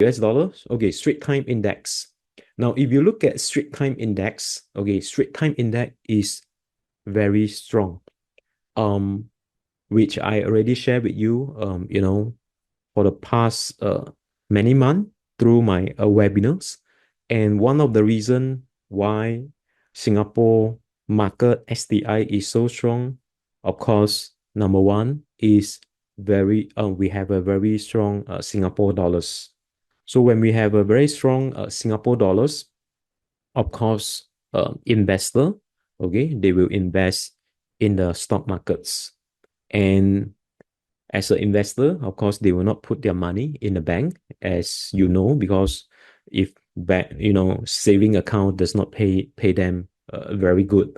US dollars. Okay, Straits Time Index. Now, if you look at Straits Time Index, okay, Straits Time Index is very strong. Which I already shared with you, for the past many months through my webinars. And one of the reason why Singapore market STI is so strong, of course, number one is we have a very strong Singapore dollars. So when we have a very strong Singapore dollars, of course, investor, okay, they will invest in the stock markets. And as an investor, of course, they will not put their money in the bank, as you know, because if saving account does not pay them very good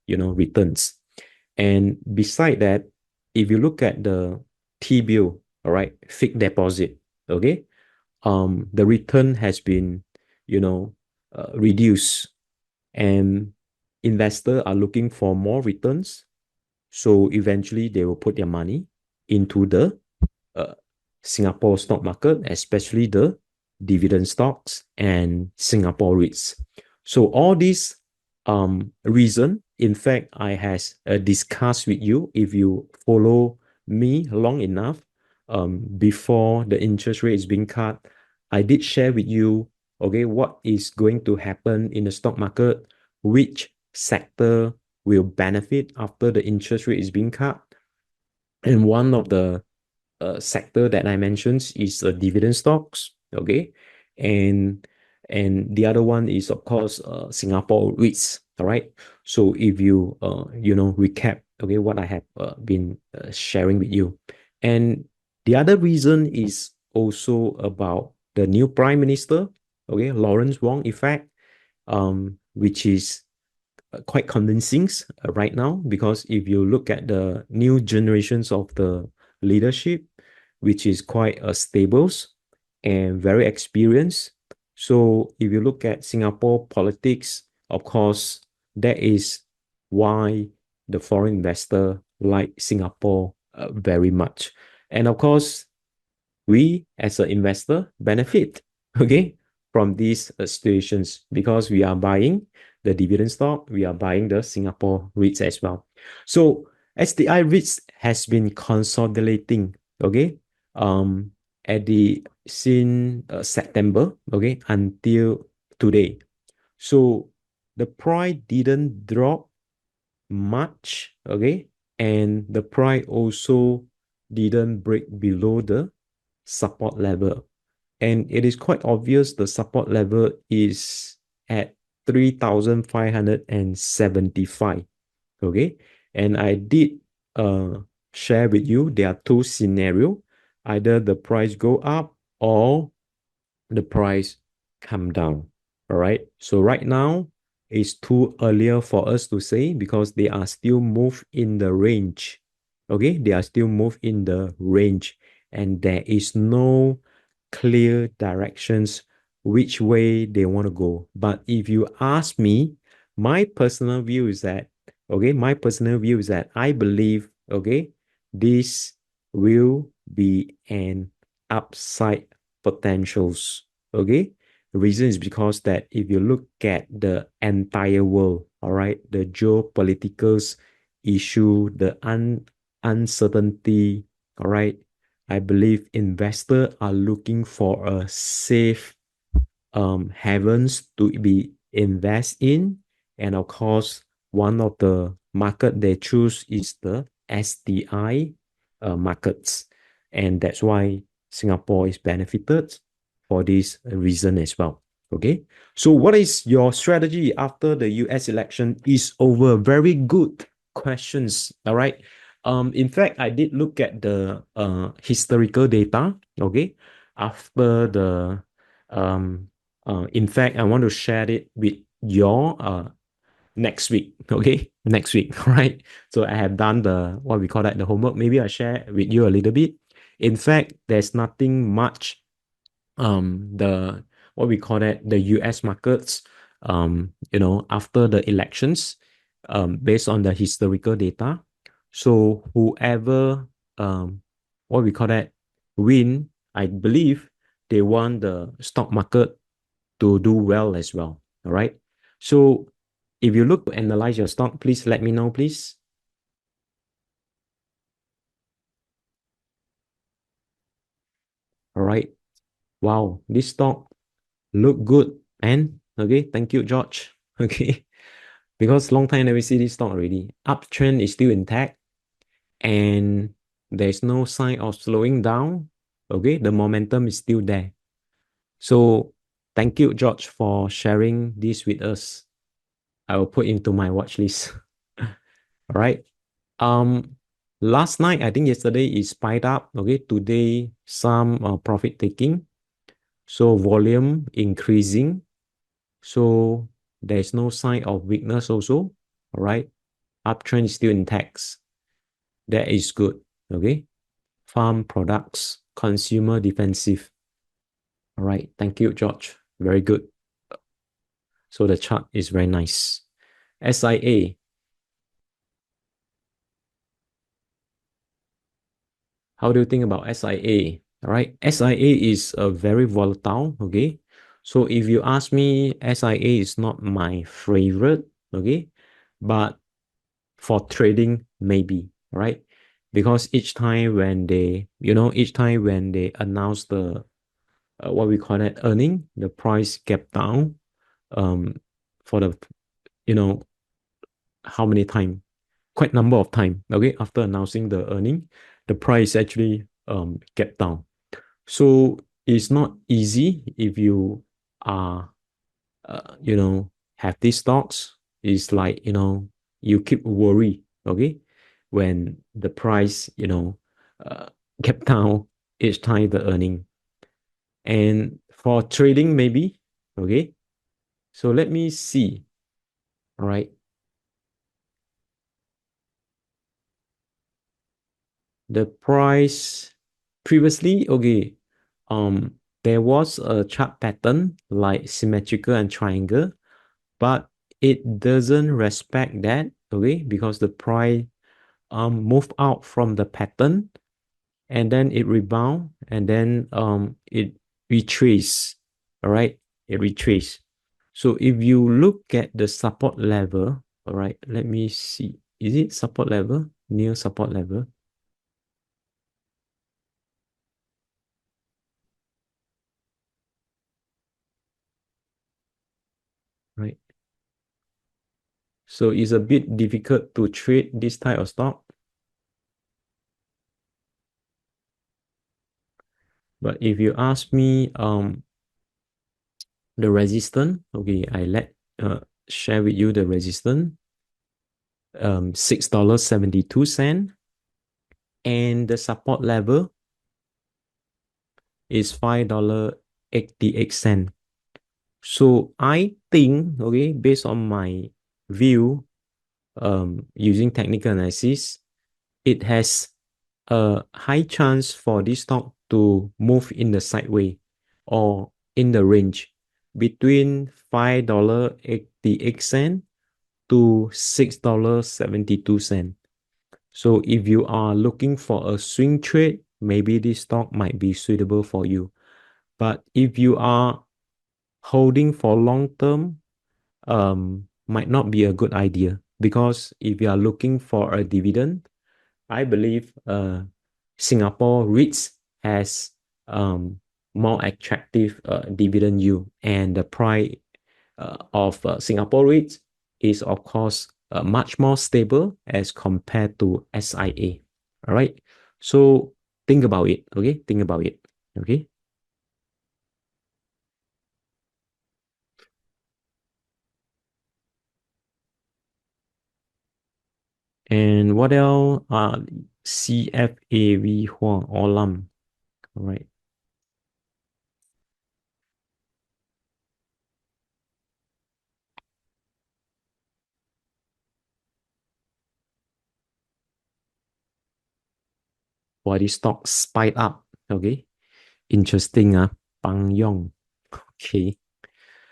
returns. And beside that, if you look at the T-bill, all right, fixed deposit, okay, the return has been reduced, and investors are looking for more returns. So eventually they will put their money into the uh, Singapore stock market, especially the dividend stocks and Singapore REITs. So all these reason, in fact, I has discussed with you. If you follow me long enough, before the interest rate is being cut, I did share with you, okay, what is going to happen in the stock market, which sector will benefit after the interest rate is being cut. And one of the sector that I mentioned is dividend stocks, okay, and the other one is of course Singapore REITs. All right. So if you recap, okay, what I have been sharing with you, and the other reason is also about the new Prime Minister, okay, Lawrence Wong effect, which is quite convincing right now, because if you look at the new generations of the leadership, which is quite stable and very experienced. So if you look at Singapore politics, of course, that is why the foreign investor like Singapore very much. And of course, we as an investor benefit, okay, from these situations, because we are buying the dividend stock, we are buying the Singapore REITs as well. So STI REITs has been consolidating, okay, at the since September, okay, until today. So the price didn't drop much, okay, and the price also didn't break below the support level. And it is quite obvious the support level is at 3,575. Okay. And I did share with you there are two scenarios. Either the price go up or the price come down. All right. So right now it's too earlier for us to say, because they are still move in the range. Okay. They are still move in the range, and there is no clear directions which way they want to go. But if you ask me, my personal view is that, okay, my personal view is that I believe, okay, this will be an upside potentials. Okay. The reason is because that if you look at the entire world, all right, the geopolitical issue, the uncertainty, all right, I believe investors are looking for a safe havens to be invest in. And of course, one of the market they choose is the STI markets. And that's why Singapore is benefited for this reason as well. Okay. So what is your strategy after the US election is over? Very good questions. All right. In fact, I did look at the historical data. Okay. After the in fact, I want to share it with your next week. Okay, next week, right? So I have done the what we call that the homework. Maybe I share with you a little bit. In fact, there's nothing much. The what we call that the U.S. markets. After the elections, based on the historical data. So whoever what we call that win, I believe they want the stock market to do well as well. All right. So if you look to analyze your stock, please let me know, please. All right. Wow, this stock look good. And okay, thank you, George. Okay. Because long time never see this stock already. Uptrend is still intact and there's no sign of slowing down. Okay, the momentum is still there. So thank you, George, for sharing this with us. I will put into my watch list. All right. Um, Last night, I think yesterday it spiked up. Okay, today some profit taking. So volume increasing. So there's no sign of weakness also. All right. Uptrend is still intact. That is good. Okay. Farm products, consumer defensive. All right. Thank you, George. Very good. So the chart is very nice. SIA. How do you think about SIA? All right. SIA is a very volatile. Okay. So if you ask me, SIA is not my favorite. Okay. But for trading, maybe. All right. Because each time when they announce the what we call it earning, the price gap down um for the you know how many time, quite number of time. Okay, after announcing the earning, the price actually get down. So it's not easy if you are have these stocks. It's like you keep worry. Okay, when the price uh, get down each time the earning. And for trading, maybe. Okay, so let me see. All right. The price previously, okay, there was a chart pattern like symmetrical and triangle, but it doesn't respect that, okay, because the price moved out from the pattern and then it rebound and then it retrace. All right, it retrace. So if you look at the support level, all right, let me see. Is it support level? Near support level? Right. So it's a bit difficult to trade this type of stock. But if you ask me, the resistance, okay, I share with you the resistance, $6.72, and the support level is $5.88. So I think, okay, based on my view, using technical analysis, it has a high chance for this stock to move in the sideway or in the range between $5.88 to $6.72. So if you are looking for a swing trade, maybe this stock might be suitable for you. But if you are holding for long term, might not be a good idea, because if you are looking for a dividend, I believe Singapore REITs has more attractive dividend yield, and the price of Singapore REITs is of course much more stable as compared to SIA. All right, so think about it. Okay, think about it. Okay, and what else? CFAV Huang Olam. All right. Body stock spiked up. Okay. Interesting. Pang Yong. Okay.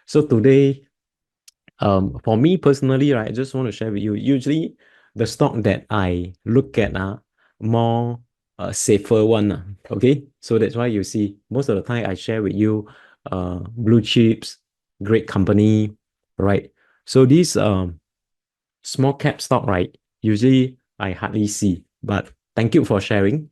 So today, for me personally, right, I just want to share with you. Usually, the stock that I look at are more a safer one. Okay, so that's why you see most of the time I share with you blue chips, great company, right? So these small cap stock, right? Usually I hardly see, but thank you for sharing.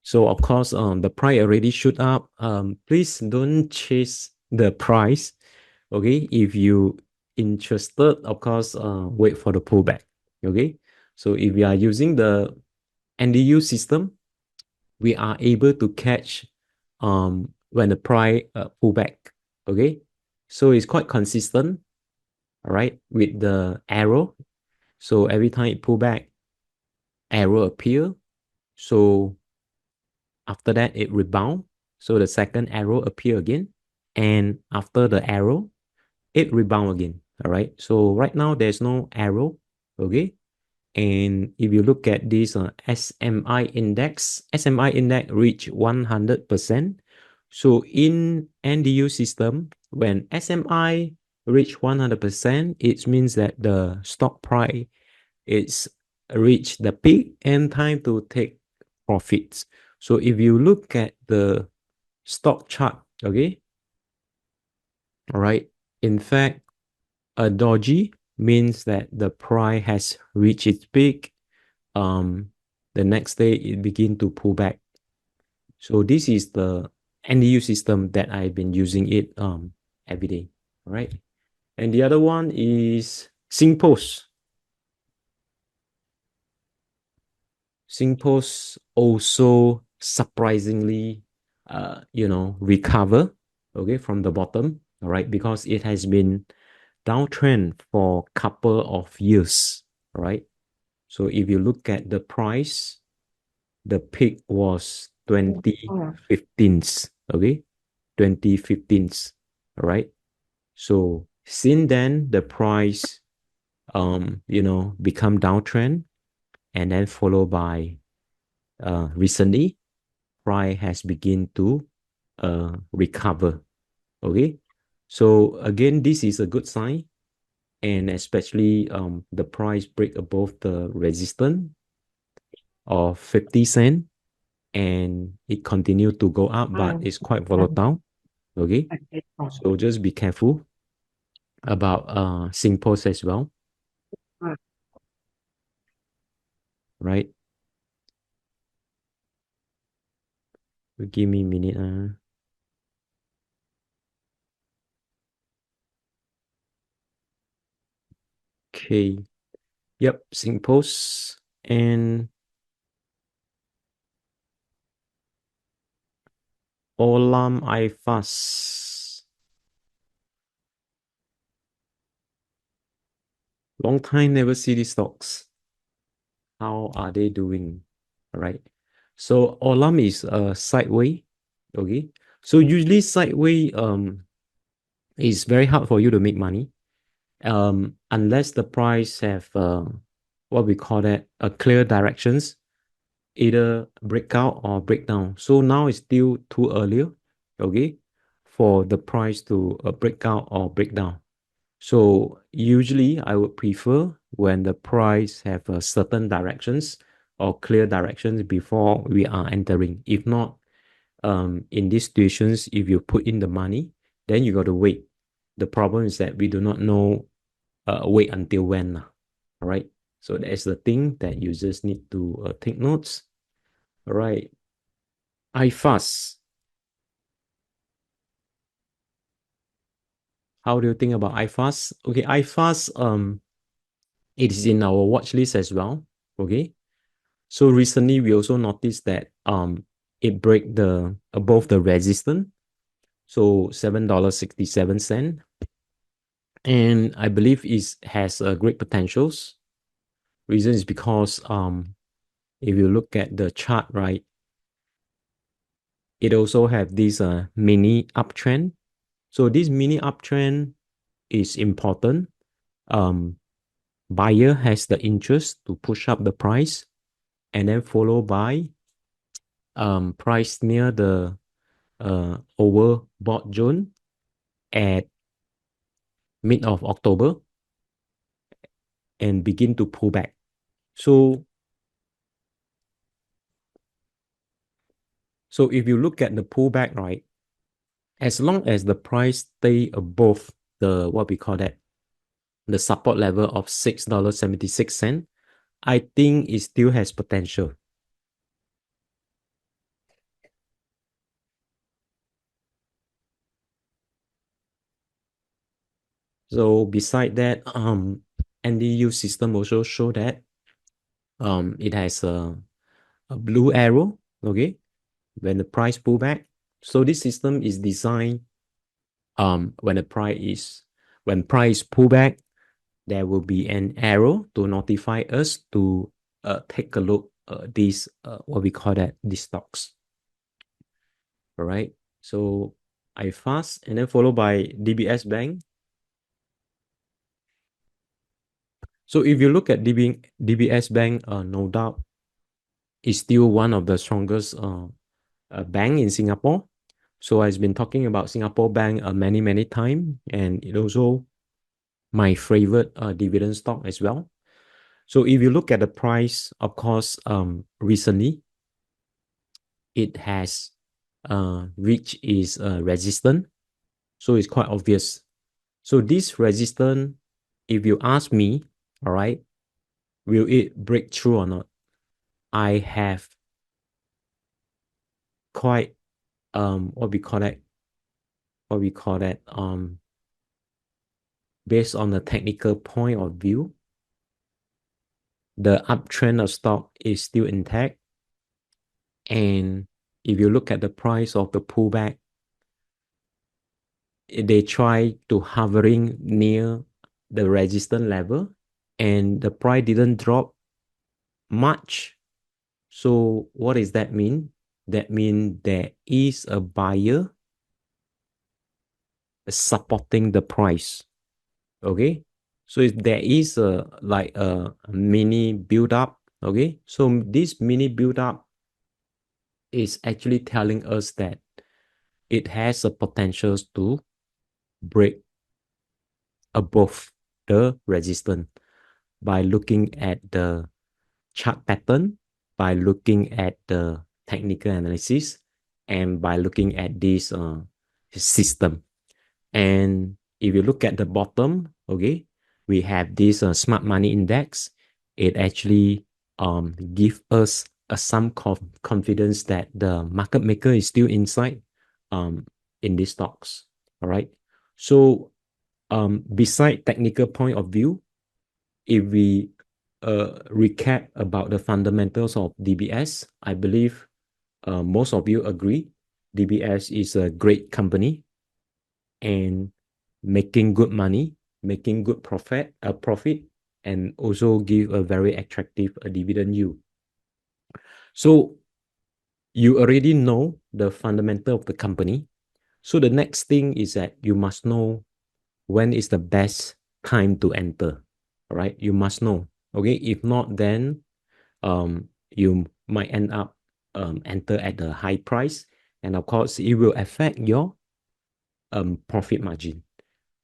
So of course, the price already shoot up. Please don't chase the price. Okay, if you interested, of course, wait for the pullback. Okay, so if we are using the NDU system, we are able to catch when the price pull back. Okay, so it's quite consistent. All right, with the arrow. So every time it pull back, arrow appear. So after that, it rebound. So the second arrow appear again. And after the arrow, it rebound again. All right. So right now, there's no arrow. Okay. And if you look at this SMI index reach 100%. So in NDU system, when SMI reach 100%, it means that the stock price is reach the peak and time to take profits. So if you look at the stock chart, okay, all right, in fact, a doji means that the price has reached its peak. The next day it begin to pull back. So this is the NDU system that I've been using it every day. All right. And the other one is SingPost. SingPost also surprisingly, recover, okay, from the bottom, all right, because it has been downtrend for couple of years, all right. So if you look at the price, the peak was 2015, okay, 2015, all right. So since then, the price, become downtrend, and then followed by recently price has begin to recover. Okay, so again, this is a good sign, and especially the price break above the resistance of 50 cent, and it continue to go up, but it's quite volatile. Okay, so just be careful about SingPost as well, right? Give me a minute. Okay. Yep, SingPost and Olam IFast. Long time never see these stocks. How are they doing? All right. So Olam is sideway. Okay. So usually sideway is very hard for you to make money. Unless the price have what we call that a clear directions, either breakout or breakdown. So now it's still too early, okay, for the price to break out or break down. So usually I would prefer when the price have a certain directions or clear directions before we are entering. If not, in these situations, if you put in the money, then you got to wait. The problem is that we do not know wait until when. All right. So that's the thing that you just need to take notes. All right. IFast. How do you think about IFast? Okay, IFast, it is in our watch list as well. Okay. So recently we also noticed that it break the above the resistance. So $7.67. And I believe it has great potentials. Reason is because if you look at the chart, right, it also have this mini uptrend. So this mini uptrend is important. buyer has the interest to push up the price, and then followed by price near the overbought zone at mid of October and begin to pull back. So if you look at the pullback, right, as long as the price stay above the, what we call that, the support level of $6.76, I think it still has potential. So beside that, NDU system also show that it has a blue arrow, okay, when the price pull back. So this system is designed when price pull back, there will be an arrow to notify us to take a look these what we call that, these stocks. All right. So IFast and then followed by DBS Bank. So if you look at DBS Bank, no doubt is still one of the strongest bank in Singapore. So I've been talking about Singapore Bank many times, and it also my favorite dividend stock as well. So if you look at the price, of course, recently it has reached its resistance. So it's quite obvious. So this resistance, if you ask me, all right, will it break through or not? I have quite what we call that based on the technical point of view, the uptrend of stock is still intact. And if you look at the price of the pullback, they try to hovering near the resistance level, and the price didn't drop much. So what does that mean? That means there is a buyer supporting the price. Okay, so if there is a mini build up, okay, so this mini build up is actually telling us that it has a potential to break above the resistance by looking at the chart pattern, by looking at the technical analysis, and by looking at this system. And if you look at the bottom, okay, we have this smart money index. It actually give us some confidence that the market maker is still inside in these stocks. All right. So beside technical point of view, if we recap about the fundamentals of DBS, I believe most of you agree DBS is a great company and making good money, making good profit, and also give a very attractive dividend yield. So you already know the fundamental of the company. So the next thing is that you must know when is the best time to enter. All right, you must know. Okay, if not, then you might end up enter at the high price, and of course it will affect your profit margin.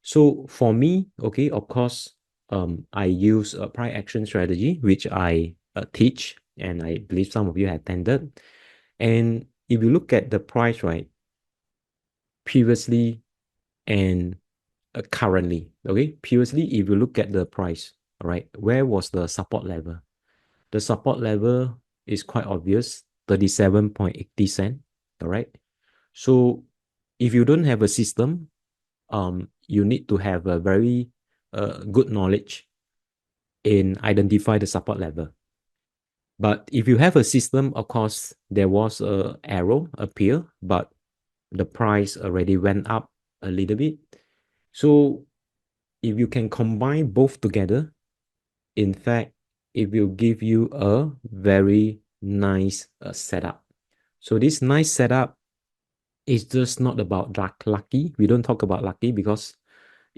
So for me, okay, of course, I use a price action strategy, which I teach, and I believe some of you have attended. And if you look at the price, right, previously and currently, okay, previously, if you look at the price, all right, where was the support level? The support level is quite obvious, 37.80 cents, all right? So if you don't have a system, you need to have a very good knowledge in identify the support level. But if you have a system, of course, there was a arrow appear, but the price already went up a little bit. So if you can combine both together, in fact, it will give you a very nice setup. So this nice setup is just not about lucky. We don't talk about lucky because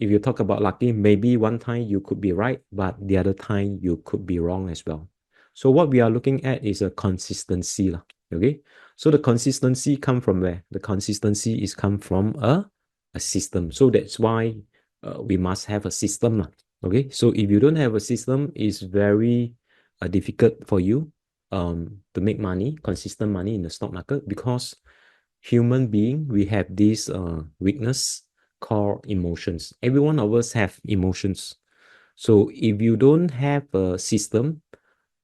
if you talk about lucky, maybe one time you could be right, but the other time you could be wrong as well. So what we are looking at is a consistency. Okay. So the consistency come from where? The consistency is come from a system. So that's why we must have a system. Okay. So if you don't have a system, it's very difficult for you to make money, consistent money in the stock market, because human being, we have this weakness called emotions. Every one of us have emotions. So if you don't have a system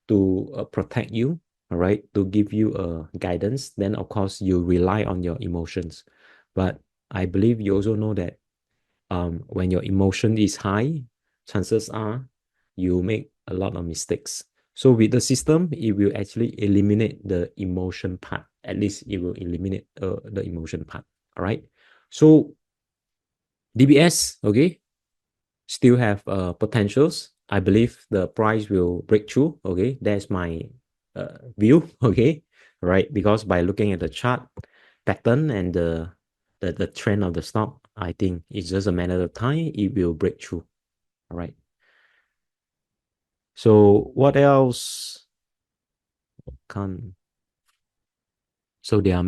to protect you, all right, to give you guidance, then of course you rely on your emotions. But I believe you also know that when your emotion is high, chances are you make a lot of mistakes. So with the system, it will actually eliminate the emotion part. At least it will eliminate the emotion part. All right. So DBS, okay, still have potentials. I believe the price will break through. Okay, that's my view. Okay, right? Because by looking at the chart pattern and the trend of the stock, I think it's just a matter of time it will break through. All right. So what else can? So there are